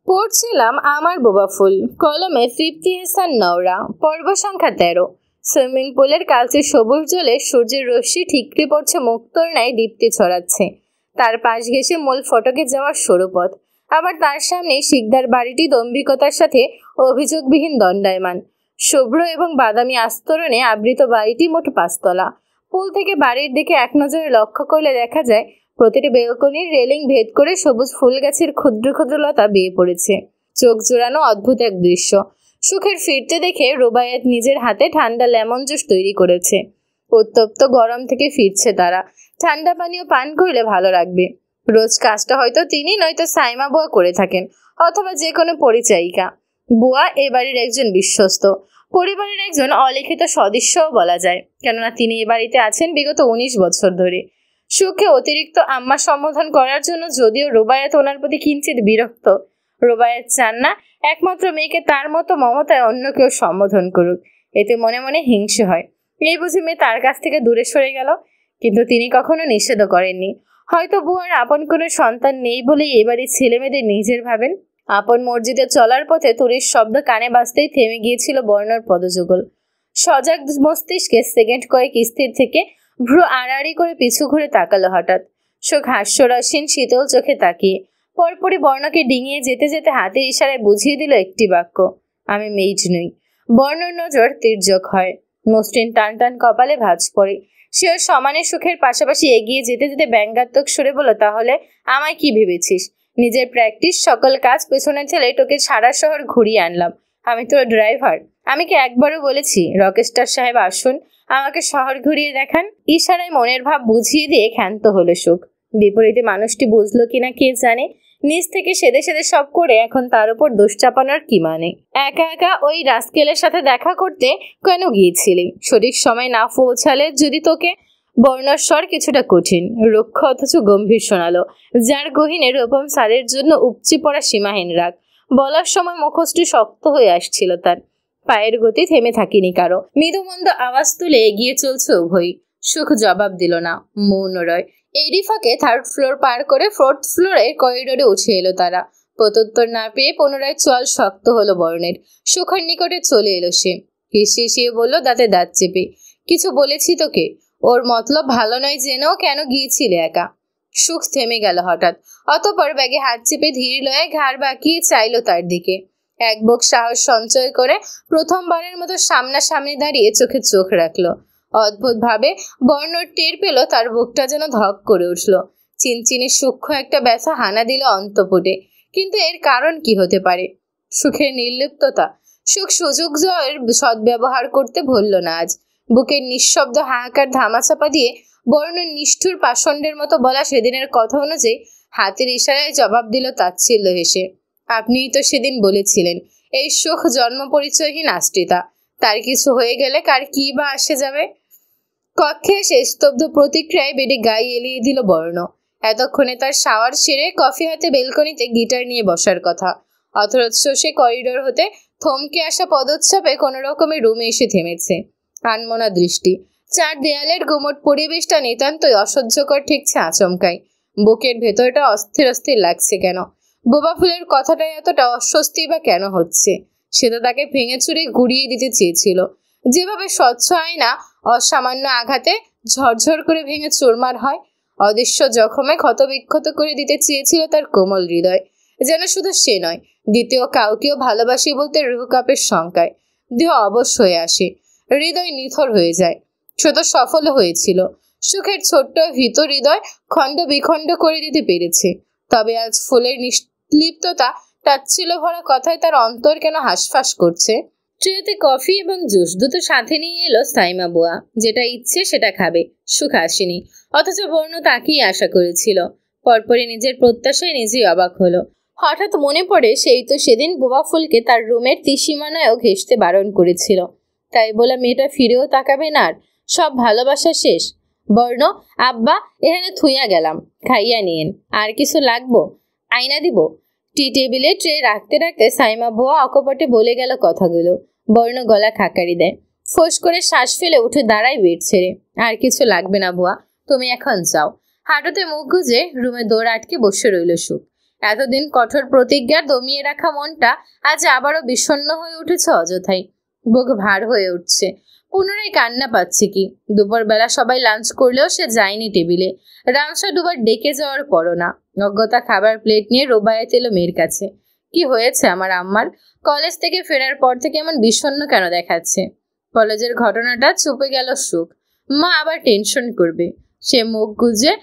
পড়ছিলাম আমার বোবা ফুল, কলমে তৃপ্তি এহসান নওরা, পর্ব সংখ্যা 13। সুইমিং পুলের কালচে সবুজ জলে সূর্যের রশ্মি ঠিকরে পড়ছে মুক্তোর ন্যায় দীপ্তি ছড়াচ্ছে। তার পাশ ঘেঁষে মূল ফটকে যাওয়ার সরু পথ, আবার তার সামনে শিকদার বাড়িটি দম্ভিকতার সাথে অভিযোগবিহীন দণ্ডায়মান। শুভ্র এবং বাদামি আস্তরণে আবৃত বাড়িটি মোট 5 তলা। পুল থেকে বাড়ির দিকে এক নজরে লক্ষ্য করলে দেখা যায় প্রতিটি বেলকনির রেলিং ভেদ করে সবুজ ফুল গাছের ক্ষুদ্র ক্ষুদ্র লতা বেয়ে পড়েছে। চোখ জোড়ানো অদ্ভুত এক দৃশ্য। সুখের ফিরতে দেখে রুবায়েত নিজের হাতে ঠান্ডা লেমন জুস তৈরি করেছে। উত্তপ্ত গরম থেকে ফিরছে তারা, ঠান্ডা পানীয় পান করলে ভালো লাগবে। রোজ কাজটা হয়তো তিনি নয়তো সাইমা বুয়া করে থাকেন, অথবা যে কোনো পরিচায়িকা। বুয়া এ বাড়ির একজন বিশ্বস্ত, পরিবারের একজন অলিখিত সদস্যও বলা যায়, কেননা তিনি এ বাড়িতে আছেন বিগত 19 বছর ধরে। সুখে অতিরিক্ত আম্মা সম্বোধন করার জন্য যদিও রুবায়েত ওনার প্রতি কিঞ্চিত বিরক্ত। রুবায়েত চান না একমাত্র মেয়েকে তার মতো মমতায় অন্য কেউ সম্বোধন করুক, এতে মনে মনে হিংসে হয়। এই বুঝি মেয়ে তার কাছ থেকে দূরে সরে গেল, কিন্তু তিনি কখনো নিষেধও করেননি। হয়তো বুয়ার আপন কোনো সন্তান নেই বলেই এবারই ছেলে মেয়েদের নিজের ভাবেন। আপন মসজিদে চলার পথে তুরির শব্দ কানে বাজতেই থেমে গিয়েছিল বর্ণর পদযুগল। সজাগ মস্তিষ্কে সেকেন্ড কয়েক স্থির থেকে ভ্রু আড়াআড়ি করে পিছু ঘুরে তাকালো হঠাৎ। সুখ হাস্যরসীন শীতল চোখে তাকিয়ে পরপরই বর্ণকে ডিঙিয়ে যেতে যেতে হাতের ইশারায় বুঝিয়ে দিল একটি বাক্য, আমি মেইড নই। বর্ণর নজর তির্যক হয়, মসৃণ টান টান কপালে ভাঁজ পড়ে। সে ওর সমানে সুখের পাশাপাশি এগিয়ে যেতে যেতে ব্যঙ্গাত্মক সুরে বলল, তাহলে আমায় কি ভেবেছিস? নিজের প্র্যাকটিস সকল কাজ পেছনে ঠেলে তোকে সারা শহর ঘুরিয়ে আনলাম। আমি তোর ড্রাইভার? আমি কি একবারও বলেছি রকেস্টার সাহেব আসুন আমাকে শহর ঘুরিয়ে দেখান? ইশারায় মনের ভাব বুঝিয়ে দিয়ে ক্ষান্ত হলো সুখ। বিপরীতে মানুষটি বুঝলো কিনা কে জানে, নিজ থেকে সেদে সেদে সব করে এখন তার উপর দোষ চাপানোর কি মানে? একা একা ওই রাস্কেলের সাথে দেখা করতে কেন গিয়েছিলি? সঠিক সময় না পৌঁছালে যদি তোকে। বর্ণস্বর কিছুটা কঠিন, রুক্ষ অথচ গম্ভীর শোনালো, যার গহীনে রূপম সারের জন্য উপচে পড়া সীমাহীন রাগ। বলার সময় মুখোশটি শক্ত হয়ে আসছিল তার। পায়ের গতি থেমে থাকিনি কারো। মৃদুমন্দ আওয়াজ তুলে এগিয়ে চলছে উভয়ই। সুখ জবাব দিল না, মৌন রয়। এরই ফাঁকে 3rd ফ্লোর পার করে 4th ফ্লোরের করিডোরে উঠে এলো তারা। প্রত্যুত্তর না পেয়ে পুনরায় চোয়াল শক্ত হলো বর্ণের। সুখের নিকটে চলে এলো সে, হিসিয়ে বলল দাঁতে দাঁত চেপে, কিছু বলেছি তোকে? ওর মতলব ভালো নয় জেনেও কেন গিয়েছিলে একা? সুখ থেমে গেল হঠাৎ, অতঃপর ব্যাগে হাত চেপে ধীর লয়ে ঘাড় বাঁকিয়ে চাইলো তার দিকে। এক বুক সাহস সঞ্চয় করে প্রথমবারের মতো সামনাসামনি দাঁড়িয়ে চোখে চোখ রাখলো। অদ্ভুত ভাবে বর্ণর টের পেল তার বুকটা যেন ধক করে উঠল। চিনচিনে সূক্ষ্ম একটা ব্যথা হানা দিল অন্তপুটে। কিন্তু এর কারণ কি হতে পারে? সুখের নির্লিপ্ততা। সুখ সুযোগ জয়ের সদ্ব্যবহার করতে ভুলল না আজ। বুকের নিঃশব্দ হাহাকার ধামাচাপা দিয়ে বর্ণর নিষ্ঠুর পাষণ্ডের মতো বলা সেদিনের কথা অনুযায়ী হাতের ইশারায় জবাব দিল তাচ্ছিল্য হেসে, আপনিই তো সেদিন বলেছিলেন এই সুখ জন্ম পরিচয়হীন আশ্রিতা, তার কিছু হয়ে গেলে কার কি বা আসে যাবে? কক্ষে এসে স্তব্ধ প্রতিক্রিয়ায় বেডে গায়ে এলিয়ে দিল বর্ণ। এতক্ষণে তার শাওয়ার সেরে কফি হাতে বেলকনিতে গিটার নিয়ে বসার কথা, অথচ সে করিডোর হতে থমকে আসা পদচ্ছাপে কোনো রকমের রুমে এসে থেমেছে। আনমনা দৃষ্টি, চার দেয়ালের গুমট পরিবেশটা নিতান্তই অসহ্যকর ঠেকছে আচমকাই। বুকের ভেতরটা অস্থির অস্থির লাগছে কেন? বোবা ফুলের কথাটাই এতটা অস্বস্তি বা কেন হচ্ছে? সে তো তাকে ভেঙে চুরে গুড়িয়ে দিতে চেয়েছিল, যেভাবে স্বচ্ছ আয়না অসামান্য আঘাতে ঝরঝর করে ভেঙে চুরমার হয়। অদৃশ্য জখমে ক্ষতবিক্ষত করে দিতে চেয়েছিল তার কোমল হৃদয়। যেন শুধু সে নয়, দ্বিতীয় কাউকেও ভালোবাসি বলতে রুহ কাপের শঙ্কায় দেহ অবশ হয়ে আসে, হৃদয় নিথর হয়ে যায়। সে তো সফল হয়েছিল, সুখের ছোট্ট ভীত হৃদয় খণ্ড বিখণ্ড করে দিতে পেরেছে। তবে আজ ফুলের নির্লিপ্ততা, তাচ্ছিল্য ভরা কথায় তার অন্তর কেন হাঁসফাঁস করছে? ট্রেতে কফি এবং জুস দুটো সাথে নিয়ে এলো সাইমা বুয়া। যেটা ইচ্ছে সেটা খাবে। সুখ আসেনি, অথচ বর্ণ তাকেই আশা করেছিল। পরপরই নিজের প্রত্যাশায় নিজেই অবাক হলো। হঠাৎ মনে পড়ে সেই তো সেদিন বোবা ফুলকে তার রুমের ত্রিসীমানায়ও ঘেঁষতে বারণ করেছিল। তাই বলে মেয়েটা ফিরেও তাকাবে না? আর সব ভালোবাসা শেষ? বর্ণ, আব্বা এখানে থুইয়া গেলাম, খাইয়া নিয়েন। আর কিছু লাগবো? আইনা দিব? টি টেবিলে ট্রে রাখতে রাখতে সাইমা বুয়া অকপটে বলে গেল কথাগুলো। বর্ণ গলা খাকারি দেয়, ফোঁস করে শ্বাস ফেলে উঠে দাঁড়ায় বেড ছেড়ে। আর কিছু লাগবে না বুয়া, তুমি এখন যাও। হাঁটুতে মুখ গুজে রুমে দৌড় আটকে বসে রইল সুখ। এতদিন কঠোর প্রতিজ্ঞা দমিয়ে রাখা মনটা আজ আবারও বিষণ্ণ হয়ে উঠেছে অযথাই। বুক ভার হয়ে উঠছে। পুনরায় কান্না পাচ্ছে কি। দুপুরবেলা সবাই লাঞ্চ করলেও সে যায়নি টেবিলে। রামসা দুবার ডেকে যাওয়ার পরও না। অজ্ঞতা খাবার প্লেট নিয়ে রোবায়েত এলো মেয়ের কাছে। কি হয়েছে আমার আম্মার? কলেজ থেকে ফেরার পর থেকে এমন বিষণ্ণ কেন দেখাচ্ছে? কলেজের ঘটনাটা চুপে গেল সুখ। মা আবার টেনশন করবে। সে মুখ গুজে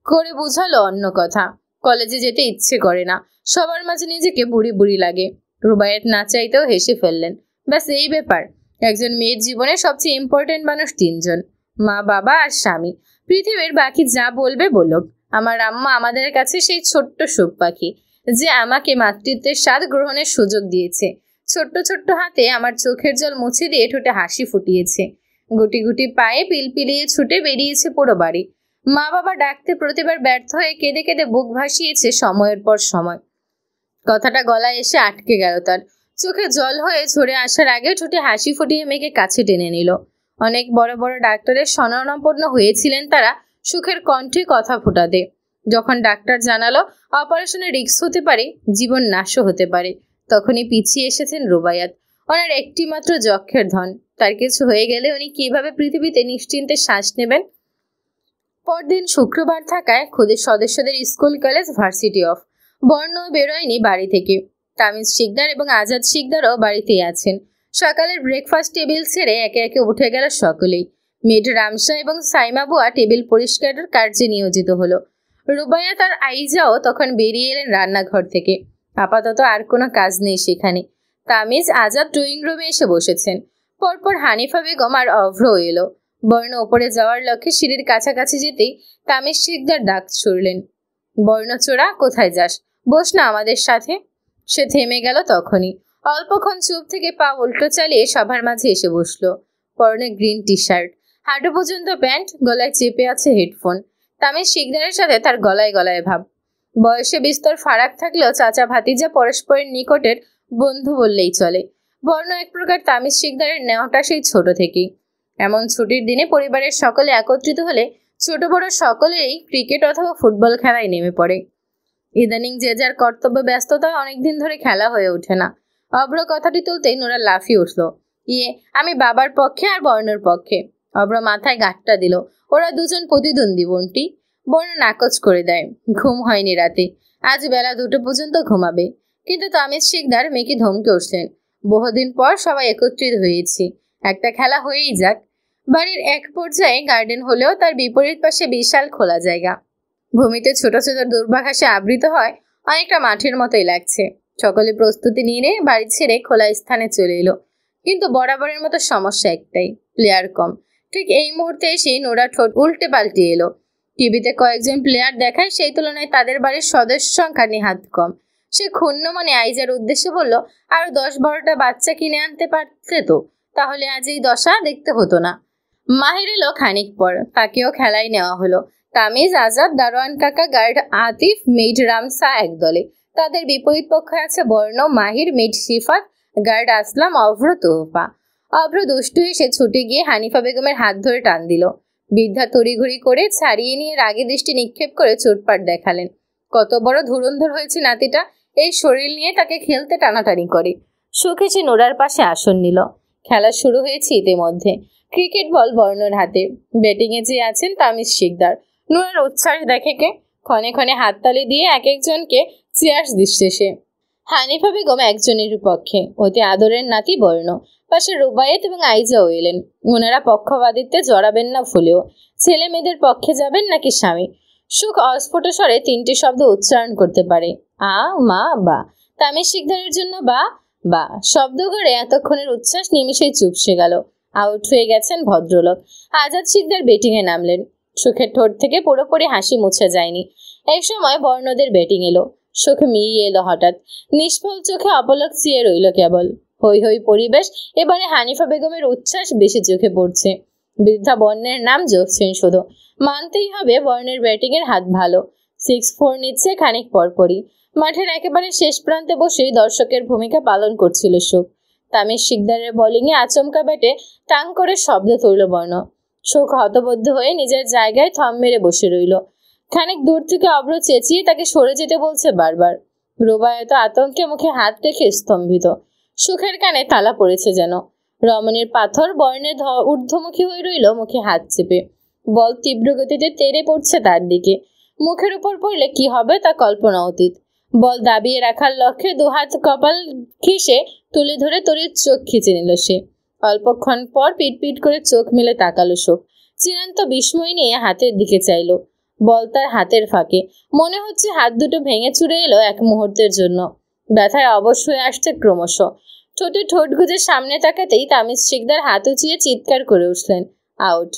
করে বুঝালো অন্য কথা। কলেজে যেতে ইচ্ছে করে না। সবার মাঝে নিজেকে বুড়ি বুড়ি লাগে। রুবায়েত না চাইতেও হেসে ফেললেন। ব্যাস এই ব্যাপার। একজন মেয়ের জীবনে সবচেয়ে ইম্পর্টেন্ট মানুষ তিনজন, মা, বাবা আর স্বামী। পৃথিবীর বাকি যা বলবে বলুক, আমার আম্মা আমাদের কাছে সেই ছোট্ট সুখ পাখি যে আমাকে মাতৃত্বের স্বাদ গ্রহণের সুযোগ দিয়েছে। ছোট্ট ছোট্ট হাতে আমার চোখের জল মুছে দিয়ে ঠোঁটে হাসি ফুটিয়েছে। গুটি গুটি পায়ে পিলপিলিয়ে ছুটে বেরিয়েছে পুরো বাড়ি। মা বাবা ডাকতে প্রতিবার ব্যর্থ হয়ে কেঁদে কেঁদে বুক ভাসিয়েছে সময়ের পর সময়। কথাটা গলায় এসে আটকে গেল তার। চোখে জল হয়ে ঝরে আসার আগে ঠোঁটে হাসি ফুটিয়ে মেয়েকে কাছে টেনে নিল। অনেক বড় বড় ডাক্তারের শরণাপন্ন হয়েছিলেন তারা সুখের কণ্ঠে কথা ফোটাতে। যখন ডাক্তার জানালো অপারেশনে রিস্ক হতে পারে, জীবন নাশও হতে পারে, তখনই পিছিয়ে এসেছেন রুবায়াত। ওনার একটি মাত্র যক্ষের ধন। তার কিছু হয়ে গেলে উনি কিভাবে পৃথিবীতে নিশ্চিন্তে শ্বাস নেবেন? পরদিন শুক্রবার থাকায় খুদের সদস্যদের স্কুল, কলেজ, ভার্সিটি অফ। বর্ণ বেরোয়নি বাড়ি থেকে। তামিজ শিকদার এবং আজাদ শিকদারও বাড়িতেই আছেন। সকালের ব্রেকফাস্ট টেবিল ছেড়ে একে একে উঠে গেল সকলেই। মেড রামসা এবং সাইমা বুয়া টেবিল পরিষ্কারের কার্যে নিয়োজিত হলো। রুবায়াত আর আইজাও তখন বেরিয়ে এলেন রান্নাঘর থেকে। আপাতত আর কোনো কাজ নেই সেখানে। তামিজ, আজাদ ড্রয়িং রুমে এসে বসেছেন। পরপর হানিফা বেগম আর অভ্র এলো। বর্ণ ওপরে যাওয়ার লক্ষ্যে সিঁড়ির কাছাকাছি যেতেই তামিজ শিকদার ডাক ছুড়লেন, বর্ণচোরা, কোথায় যাস? বস না আমাদের সাথে। সে থেমে গেল তখনই। অল্পক্ষণ চুপ থেকে পা উল্টো চালিয়ে সবার মাঝে এসে বসলো। পরনে গ্রিন টি শার্ট, হাঁটু পর্যন্ত প্যান্ট, গলায় চেপে আছে হেডফোন। তামিজ শিকদারের সাথে তার গলায় গলায় ভাব। বয়সে বিস্তর ফারাক থাকলেও চাচা ভাতিজা পরস্পরের নিকটের বন্ধু বললেই চলে। বর্ণ এক প্রকার তামিজ শিকদারের নেওয়াটা সেই ছোট থেকেই। এমন ছুটির দিনে পরিবারের সকলে একত্রিত হলে ছোট বড় সকলেই ক্রিকেট অথবা ফুটবল খেলায় নেমে পড়ে। ইদানিং যে যার কর্তব্য ব্যস্ততায় অনেকদিন ধরে খেলা হয়ে ওঠে না। অব্র কথাটি তুলতেই নোরা লাফিয়ে উঠল। ইয়ে, আমি বাবার পক্ষে আর বর্ণর পক্ষে। অব্র মাথায় গাঁটটা দিল। ওরা দুজন প্রতিদ্বন্দ্বী বোনটি। বর্ণ নাকচ করে দেয়। ঘুম হয়নি রাতে। আজ বেলা 2টো পর্যন্ত ঘুমাবে। কিন্তু তামিজ শিকদার মেয়েকে ধমকে উঠলেন, বহুদিন পর সবাই একত্রিত হয়েছি, একটা খেলা হয়েই যাক। বাড়ির এক পর্যায়ে গার্ডেন হলেও তার বিপরীত পাশে বিশাল খোলা জায়গা। ভূমিতে ছোট ছোট দুর্বাঘাসে আবৃত হয়, অনেকটা মাঠের মতোই লাগছে। সকলে প্রস্তুতি নিয়ে বাড়ি ছেড়ে খোলা স্থানে চলে এলো। কিন্তু বরাবরের মতো সমস্যা একটাই, প্লেয়ার কম। ঠিক এই মুহূর্তে এসে নোরা ঠোঁট উল্টে পাল্টে এলো। টিভিতে কয়েকজন প্লেয়ার দেখায়, সেই তুলনায় তাদের বাড়ির সদস্য সংখ্যা নেহাত কম। সে ক্ষুণ্ণ মনে আইজার উদ্দেশ্যে বলল, আরো 10-12টা বাচ্চা কিনে আনতে পারতে তো, তাহলে আজ এই দশা দেখতে হতো না। মাহির এলো খানিক পর, তাকেও খেলায় নেওয়া হলো। তামিজ, আজাদ, দারোয়ান কাকা, গার্ড আতিফ, মেড রামসা এক দলে। তাদের বিপরীত পক্ষে আছে বর্ণ, মাহির, মেড শিফাত, গার্ড আসলাম, অভ্র, তোহফা। অভ্র দুষ্টু এসে ছুটে গিয়ে হানিফা বেগমের হাত ধরে টান দিল। বৃদ্ধা তড়িঘড়ি করে ছাড়িয়ে নিয়ে রাগে দৃষ্টি নিক্ষেপ করে চোটপাট দেখালেন। কত বড় ধুরন্ধর হয়েছে নাতিটা, এই শরীর নিয়ে তাকে খেলতে টানাটানি করে। সুখ এসে নোরার পাশে আসন নিল। খেলা শুরু হয়েছে ইতিমধ্যে। ক্রিকেট বল বর্ণর হাতে। ব্যাটিংয়ে যে আছেন তামিজ শিকদার। নোরার উচ্ছ্বাস দেখে কে ক্ষণে ক্ষণে হাততালি দিয়ে এক একজনকে চেয়ার্স দিচ্ছে সে। হানিফা বেগম একজনের পক্ষে, অতি আদরের নাতি বর্ণ। পাশে রুবায়েত এবং আইজাও এলেন। ওনারা পক্ষপাতিত্বে জড়াবেন না ভুলেও। ছেলে মেয়েদের পক্ষে যাবেন নাকি স্বামী? সুখ অস্ফুট স্বরে 3টি শব্দ উচ্চারণ করতে পারে, আ, মা, বা। তামিজ শিকদারের জন্য বা বা শব্দ করে এতক্ষণের উচ্ছ্বাস নিমিষেই চুপসে গেল। আউট হয়ে গেছেন ভদ্রলোক। আজাদ শিকদার ব্যাটিংয়ে নামলেন। সুখের ঠোঁট থেকে পুরোপুরি হাসি মুছে যায়নি। এই সময় বর্ণদের ব্যাটিং এলো। সুখ মিলিয়ে এলো হঠাৎ। নিষ্ফল চোখে অপলক চেয়ে রইল কেবল। হই হই পরিবেশ। এবারে হানিফা বেগমের উচ্ছ্বাস বেশি চোখে পড়ছে। বৃদ্ধা বর্ণের নাম জপছেন শুধু। মানতেই হবে বর্ণের ব্যাটিংয়ের হাত ভালো। 6-4 নিচ্ছে খানিক পরপরই। মাঠের একেবারে শেষ প্রান্তে বসেই দর্শকের ভূমিকা পালন করছিল সুখ। তামিজ শিকদারের বোলিংয়ে আচমকা ব্যাটে টাং করে শব্দ তুলল বর্ণ। সুখ হতবদ্ধ হয়ে নিজের জায়গায় থম মেরে বসে রইল। খানিক দূর থেকে অব্র চেঁচিয়ে তাকে সরে যেতে বলছে বারবার। রুবায়ত আতঙ্কে মুখে হাত রেখে স্তম্ভিত। সুখের কানে তালা পড়েছে যেন। রমণীর পাথর বর্ণে ঊর্ধ্বমুখী হয়ে রইল মুখে হাত চেপে। বল তীব্র গতিতে তেড়ে পড়ছে তার দিকে। মুখের উপর পড়লে কি হবে তা কল্পনা অতীত। বল দাবিয়ে রাখার লক্ষ্যে দুহাত কপাল ঘেঁষে তুলে ধরে তরির চোখ খিচে নিল সে। অল্পক্ষণ পর পিটপিট করে চোখ মেলে তাকালো শোক। চিরান্ত বিস্ময় নিয়ে হাতের দিকে চাইল। বল তার হাতের ফাঁকে। মনে হচ্ছে হাত দুটো ভেঙে চুরে এলো এক মুহূর্তের জন্য। ব্যথায় অবশ হয়ে আসছে ক্রমশ। ঠোঁটে ঠোঁট গুঁজে সামনে তাকাতেই তামিজ শিকদার হাত উঁচিয়ে চিৎকার করে উঠলেন, আউট।